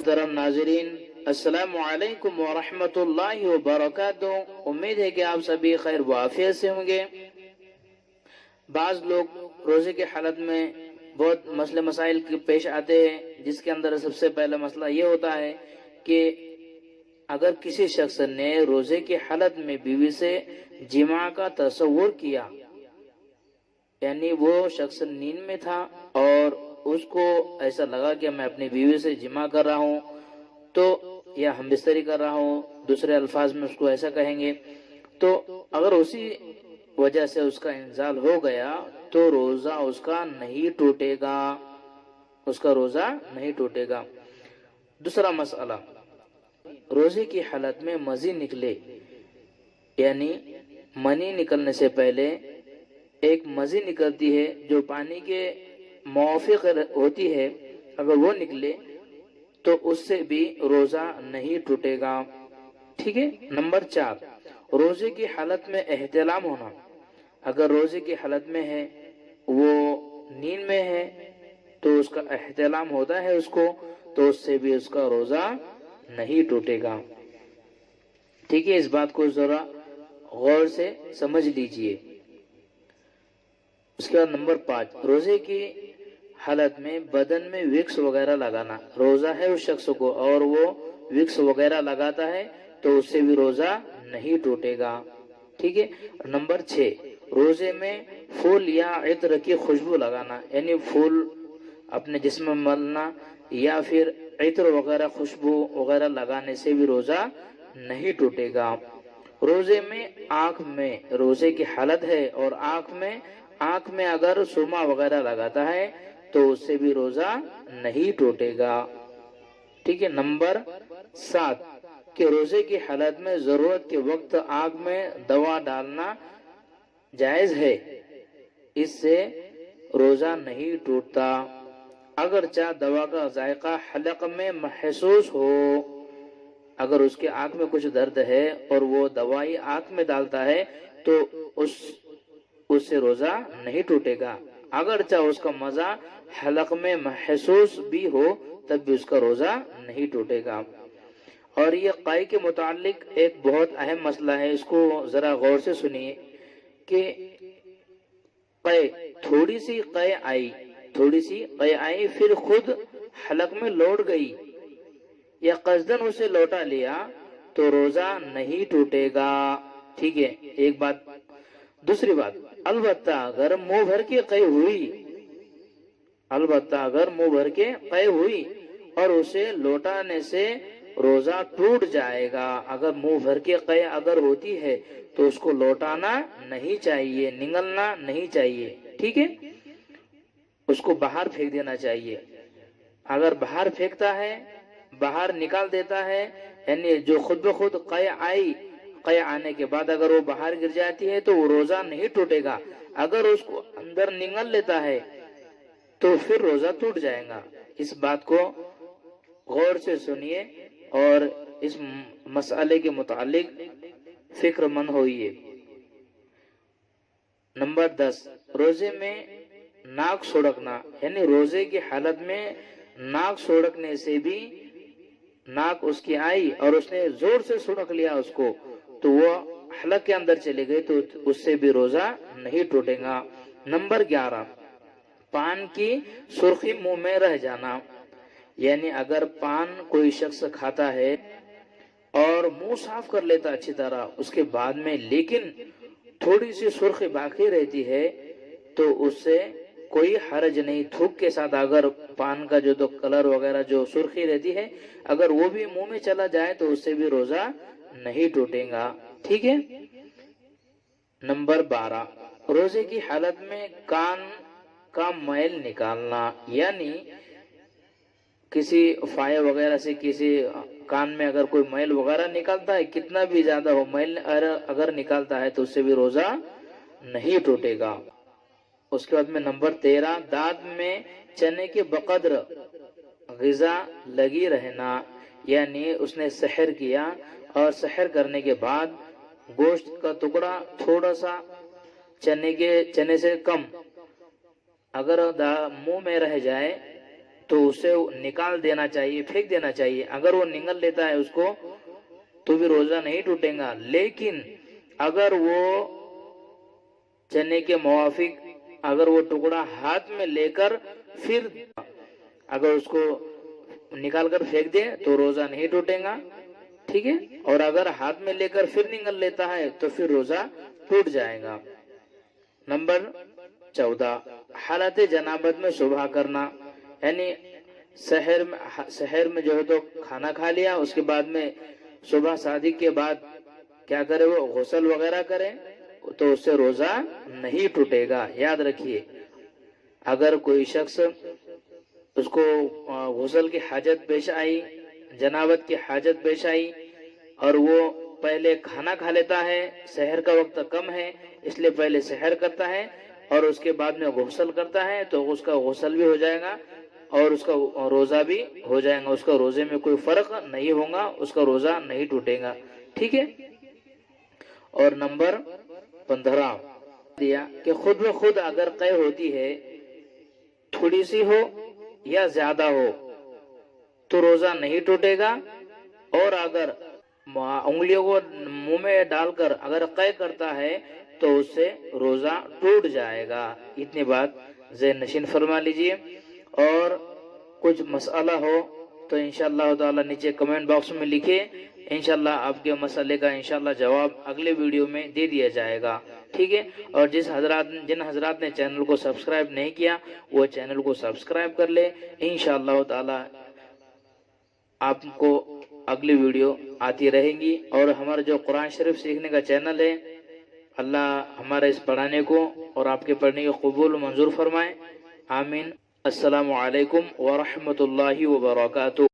محترم ناظرین، السلام علیکم ورحمۃ اللہ وبرکاتہ۔ امید ہے کہ آپ سبھی خیر و عافیت سے ہوں گے۔ بعض لوگ روزے کی حالت میں بہت مسئلے مسائل پیش آتے ہیں، جس کے اندر سب سے پہلا مسئلہ یہ ہوتا ہے کہ اگر کسی شخص نے روزے کی حالت میں بیوی سے جماع کا تصور کیا، یعنی وہ شخص نیند میں تھا اور اس کو ایسا لگا کہ میں اپنی بیوی سے جماع کر رہا ہوں، تو یا ہم بستری کر رہا ہوں، دوسرے الفاظ میں اس کو ایسا کہیں گے، تو اگر اسی وجہ سے اس کا انزال ہو گیا تو روزہ اس کا نہیں ٹوٹے گا، اس کا روزہ نہیں ٹوٹے گا۔ دوسرا مسئلہ، روزے کی حالت میں مزی نکلے، یعنی منی نکلنے سے پہلے ایک مزی نکلتی ہے جو پانی کے موافق ہوتی ہے، اگر وہ نکلے تو اس سے بھی روزہ نہیں ٹوٹے گا۔ ٹھیک ہے۔ نمبر 4، روزے کی حالت میں احتلام ہونا۔ اگر روزے کی حالت میں ہے، وہ نیند میں ہے، تو اس کا احتلام ہوتا ہے اس کو، تو اس سے بھی اس کا روزہ نہیں ٹوٹے گا۔ ٹھیک ہے، اس بات کو ذرا غور سے سمجھ لیجئے۔ اس کے بعد نمبر 5، روزے کی حالت میں بدن میں وکس وغیرہ لگانا۔ روزہ ہے اس شخص کو اور وہ وکس وغیرہ لگاتا ہے تو اس سے بھی روزہ نہیں ٹوٹے گا۔ ٹھیک ہے۔ نمبر 6، روزے میں پھول یا عطر کی خوشبو لگانا، یعنی پھول اپنے جسم میں ملنا یا پھر عطر وغیرہ خوشبو وغیرہ لگانے سے بھی روزہ نہیں ٹوٹے گا۔ روزے میں آنکھ میں روزے کی حالت ہے اور آنکھ میں اگر سرما وغیرہ لگاتا ہے تو اس سے بھی روزہ نہیں ٹوٹے گا۔ ٹھیک ہے۔ نمبر 7، کہ روزے کی حالت میں ضرورت کے وقت آنکھ میں دوا ڈالنا جائز ہے، اس سے روزہ نہیں ٹوٹتا، اگرچہ دوا کا ذائقہ حلق میں محسوس ہو۔ اگر اس کے آنکھ میں کچھ درد ہے اور وہ دوائی آنکھ میں ڈالتا ہے تو اس سے روزہ نہیں ٹوٹے گا، اگرچہ اس کا مزہ حلق میں محسوس بھی ہو تب بھی اس کا روزہ نہیں ٹوٹے گا۔ اور یہ قے کے متعلق ایک بہت اہم مسئلہ ہے، اس کو ذرا غور سے سنیے کہ قے، تھوڑی سی قے آئی پھر خود حلق میں لوٹ گئی یا قصدن اسے لوٹا لیا تو روزہ نہیں ٹوٹے گا۔ ٹھیک ہے، ایک بات۔ دوسری بات، البتہ اگر منہ بھر کے قے ہوئی اور اسے لوٹانے سے روزہ ٹوٹ جائے گا۔ اگر منہ بھر کے قے اگر ہوتی ہے تو اس کو لوٹانا نہیں چاہیے، نگلنا نہیں چاہیے۔ ٹھیک ہے، اس کو باہر پھینک دینا چاہیے۔ اگر باہر پھینکتا ہے، باہر نکال دیتا ہے، یعنی جو خود بخود قے آنے کے بعد اگر وہ باہر گر جاتی ہے تو وہ روزہ نہیں ٹوٹے گا۔ اگر اس کو اندر نگل لیتا ہے تو پھر روزہ ٹوٹ جائے گا۔ اس بات کو غور سے سنیے اور اس مسئلے کے متعلق فکر مند ہوئیے۔ نمبر 10، روزے میں ناک سڑکنا، یعنی روزے کی حالت میں ناک سڑکنے سے بھی، ناک اس کی آئی اور اس نے زور سے سڑک لیا اس کو تو وہ حلق کے اندر چلے گئے تو اس سے بھی روزہ نہیں ٹوٹے گا۔ نمبر 11، پان کی سرخی منہ میں رہ جانا، یعنی اگر پان کوئی شخص کھاتا ہے اور منہ صاف کر لیتا اچھی طرح اس کے بعد میں، لیکن تھوڑی سی سرخی باقی رہتی ہے تو اس سے کوئی حرج نہیں۔ تھوک کے ساتھ اگر پان کا جو کلر وغیرہ جو سرخی رہتی ہے اگر وہ بھی منہ میں چلا جائے تو اس سے بھی روزہ نہیں ٹوٹے گا۔ ٹھیک ہے۔ نمبر 12، روزے کی حالت میں کان کا میل نکالنا، یعنی کسی فائے وغیرہ سے کسی کان میں اگر کوئی میل وغیرہ نکالتا ہے، کتنا بھی زیادہ ہو میل اگر نکالتا ہے تو اس سے بھی روزہ نہیں ٹوٹے گا۔ اس کے بعد میں نمبر 13، دانت میں چنے کے بقدر غذا لگی رہنا، یعنی اس نے سحر کیا اور سحر کرنے کے بعد گوشت کا ٹکڑا تھوڑا سا چنے سے کم اگر منہ میں رہ جائے تو اسے نکال دینا چاہیے، پھینک دینا چاہیے۔ اگر وہ نگل لیتا ہے اس کو تو بھی روزہ نہیں ٹوٹے گا، لیکن اگر وہ چنے کے موافق اگر وہ ٹکڑا ہاتھ میں لے کر پھر اگر اس کو نکال کر پھینک دے تو روزہ نہیں ٹوٹے گا، ٹھیک ہے، اور اگر ہاتھ میں لے کر پھر نگل لیتا ہے تو پھر روزہ ٹوٹ جائے گا۔ نمبر 14، حالت جنابت میں صبح کرنا، یعنی سحر میں جو ہے تو کھانا کھا لیا، اس کے بعد میں صبح صادق کے بعد کیا کرے، وہ غسل وغیرہ کرے تو اس سے روزہ نہیں ٹوٹے گا۔ یاد رکھیے، اگر کوئی شخص اس کو غسل کی حاجت پیش آئی، جنابت کی حاجت پیش آئی، اور وہ پہلے کھانا کھا لیتا ہے، سحر کا وقت کم ہے اس لیے پہلے سحر کرتا ہے اور اس کے بعد میں غسل کرتا ہے، تو اس کا غسل بھی ہو جائے گا اور اس کا روزہ بھی ہو جائے گا، اس کا روزے میں کوئی فرق نہیں ہوگا، اس کا روزہ نہیں ٹوٹے گا، ٹھیک ہے۔ اور نمبر 15 دیا کہ خود میں خود اگر قے ہوتی ہے، تھوڑی سی ہو یا زیادہ ہو تو روزہ نہیں ٹوٹے گا، اور اگر انگلیوں کو منہ میں ڈال کر اگر قے کرتا ہے تو اس سے روزہ ٹوٹ جائے گا۔ اتنی بات ذہن نشین فرما لیجئے، اور کچھ مسئلہ ہو تو انشاءاللہ تعالی نیچے کمنٹ باکس میں لکھیں، انشاءاللہ آپ کے مسئلے کا انشاءاللہ جواب اگلے ویڈیو میں دے دیا جائے گا، ٹھیک ہے۔ اور جن حضرات نے چینل کو سبسکرائب نہیں کیا وہ چینل کو سبسکرائب کر لے، انشاءاللہ تعالی آپ کو اگلی ویڈیو آتی رہیں گی۔ اور ہمارا جو قرآن شریف سیکھنے کا چینل ہے، اللہ ہمارے اس پڑھانے کو اور آپ کے پڑھنے کو قبول و منظور فرمائے، آمین۔ السلام علیکم ورحمۃ اللہ وبرکاتہ۔